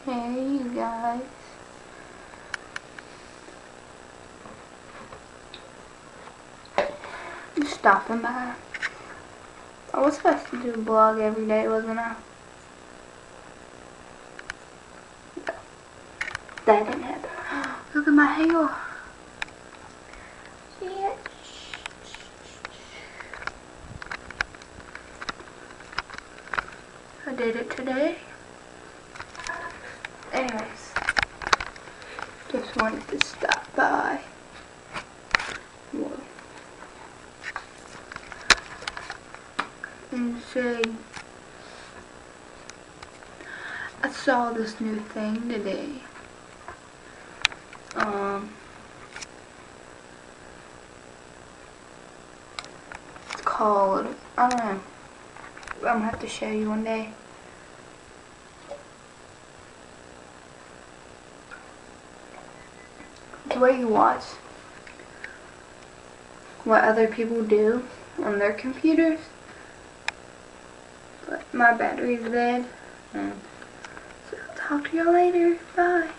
Hey you guys. Just stopping by. I was supposed to do a vlog every day, wasn't I? That didn't happen. Look at my hair. See it? I did it today. Anyways, just wanted to stop by. Whoa. And say, I saw this new thing today. It's called, I don't know. I'm gonna have to show you one day. It's where you watch what other people do on their computers. But my battery's dead. So I'll talk to y'all later. Bye.